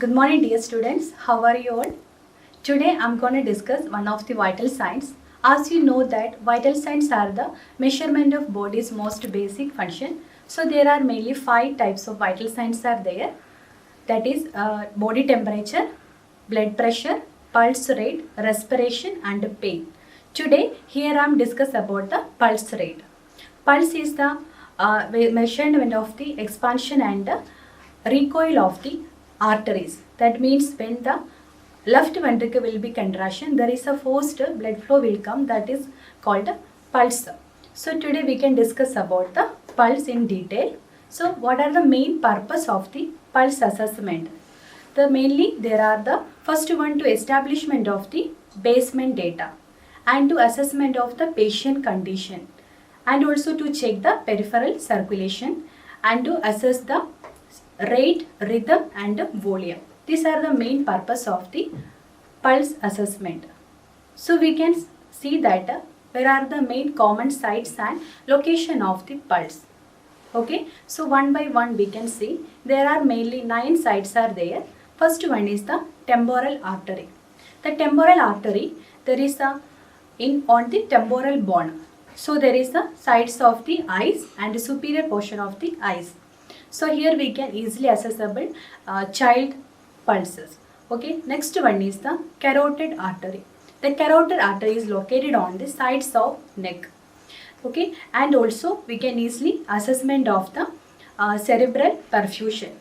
Good morning dear students, how are you all? Today I am going to discuss one of the vital signs. As you know that vital signs are the measurement of body's most basic function. So there are mainly 5 types of vital signs are there. That is body temperature, blood pressure, pulse rate, respiration and pain. Today here I am discuss about the pulse rate. Pulse is the measurement of the expansion and recoil of the arteries. That means when the left ventricle will be contraction, there is a forced blood flow will come, that is called pulse. So today we can discuss about the pulse in detail. So what are the main purpose of the pulse assessment? Mainly there are the first one to establishment of the baseline data and to assessment of the patient condition and also to check the peripheral circulation and to assess the rate, rhythm and volume. These are the main purpose of the pulse assessment. So we can see that where are the main common sites and location of the pulse. Okay, so one by one we can see there are mainly 9 sites are there. First one is the temporal artery. The temporal artery, there is a on the temporal bone. So there is the sides of the eyes and the superior portion of the eyes. So here we can easily accessible child pulses. Okay, next one is the carotid artery. The carotid artery is located on the sides of neck. Okay, and also we can easily assessment of the cerebral perfusion.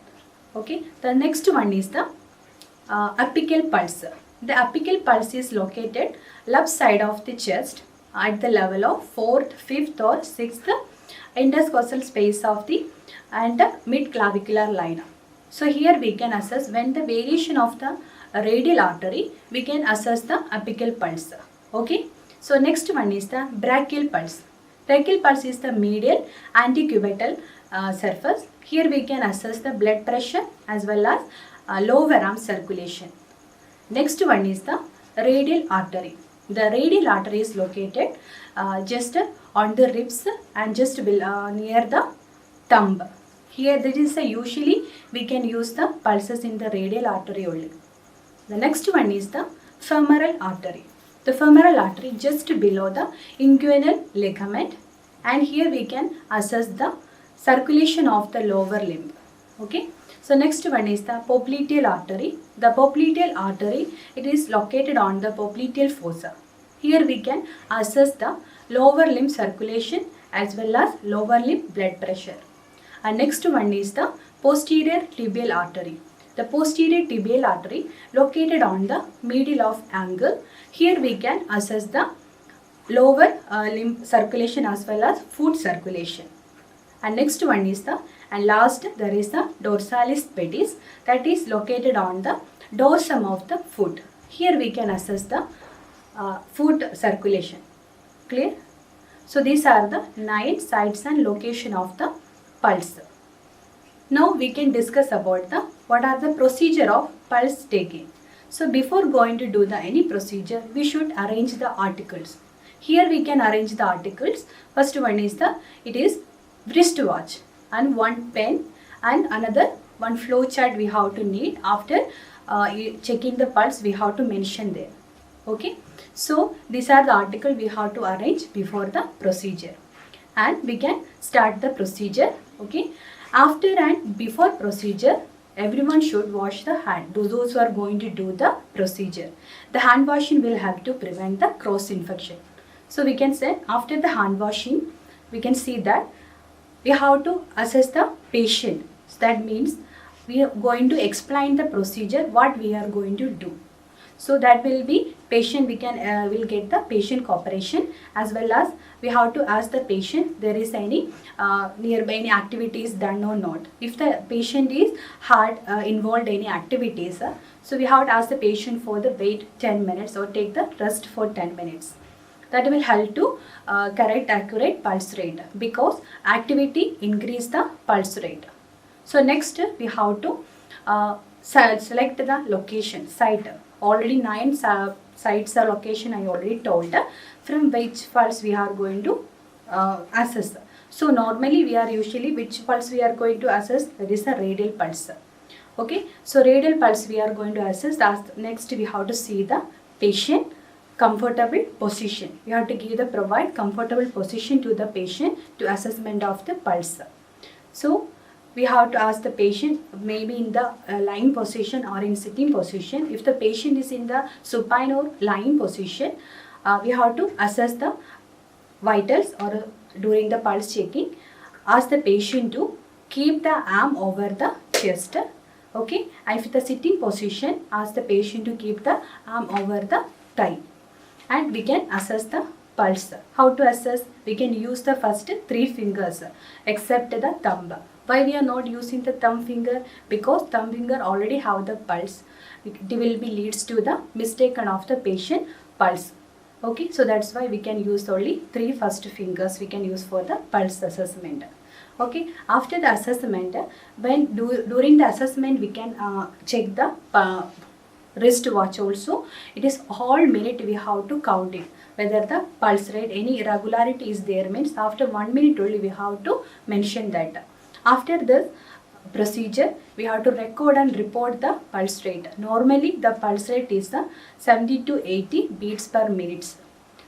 Okay, the next one is the apical pulse. The apical pulse is located left side of the chest at the level of 4th, 5th or 6th intercostal space of the and mid-clavicular line. So here we can assess when the variation of the radial artery, we can assess the apical pulse. Okay. So next one is the brachial pulse. Brachial pulse is the medial antecubital surface. Here we can assess the blood pressure as well as lower arm circulation. Next one is the radial artery. The radial artery is located just on the ribs and just near the thumb. Here this is usually we can use the pulses in the radial artery only. The next one is the femoral artery. The femoral artery just below the inguinal ligament, and here we can assess the circulation of the lower limb. Okay. So next one is the popliteal artery. The popliteal artery, it is located on the popliteal fossa. Here we can assess the lower limb circulation as well as lower limb blood pressure. And next one is the posterior tibial artery. The posterior tibial artery located on the middle of ankle. Here we can assess the lower limb circulation as well as foot circulation. And next one is the last there is the dorsalis pedis, that is located on the dorsum of the foot. Here we can assess the foot circulation. Clear? So these are the 9 sites and location of the pulse. Now we can discuss about the what are the procedure of pulse taking. So before going to do the any procedure, we should arrange the articles. Here we can arrange the articles. First one is it is wristwatch and one pen and another one flow chart we have to need. After checking the pulse we have to mention there. Okay, so these are the articles we have to arrange before the procedure, and we can start the procedure. Okay, after and before procedure everyone should wash the hand. Those who are going to do the procedure, the hand washing will help to prevent the cross infection. So we can say after the hand washing we can see that we have to assess the patient. So that means we are going to explain the procedure what we are going to do. So that will be patient, we can will get the patient cooperation, as well as we have to ask the patient there is any nearby any activities done or not. If the patient is hard involved any activities, so we have to ask the patient for the wait 10 minutes or take the rest for 10 minutes. That will help to correct accurate pulse rate, because activity increase the pulse rate. So next we have to select the location site. Already 9 sites are location I already told, from which pulse we are going to assess. So normally we are usually which pulse we are going to assess, that is a radial pulse. Okay, so radial pulse we are going to assess. Next we have to see the patient comfortable position. We have to give the provide comfortable position to the patient to assessment of the pulse. So we have to ask the patient maybe in the lying position or in sitting position. If the patient is in the supine or lying position, we have to assess the vitals or during the pulse checking. Ask the patient to keep the arm over the chest. Okay, and if the sitting position, ask the patient to keep the arm over the thigh. And we can assess the pulse. How to assess? We can use the first 3 fingers except the thumb. Why we are not using the thumb finger? Because thumb finger already have the pulse. It will be leads to the mistaken of the patient pulse. Okay, so that's why we can use only 3 first fingers we can use for the pulse assessment. Okay, after the assessment, during the assessment we can check the wrist watch also. It is all minute we have to count it. Whether the pulse rate, any irregularity is there means after 1 minute only we have to mention that. After this procedure, we have to record and report the pulse rate. Normally the pulse rate is 70 to 80 beats per minute.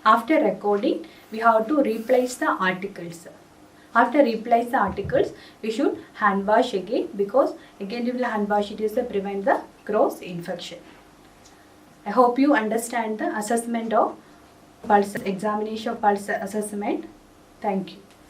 After recording, we have to replace the articles. After replace the articles, we should hand wash again, because again we will hand wash it is to prevent the cross infection. I hope you understand the assessment of pulse, examination of pulse assessment. Thank you.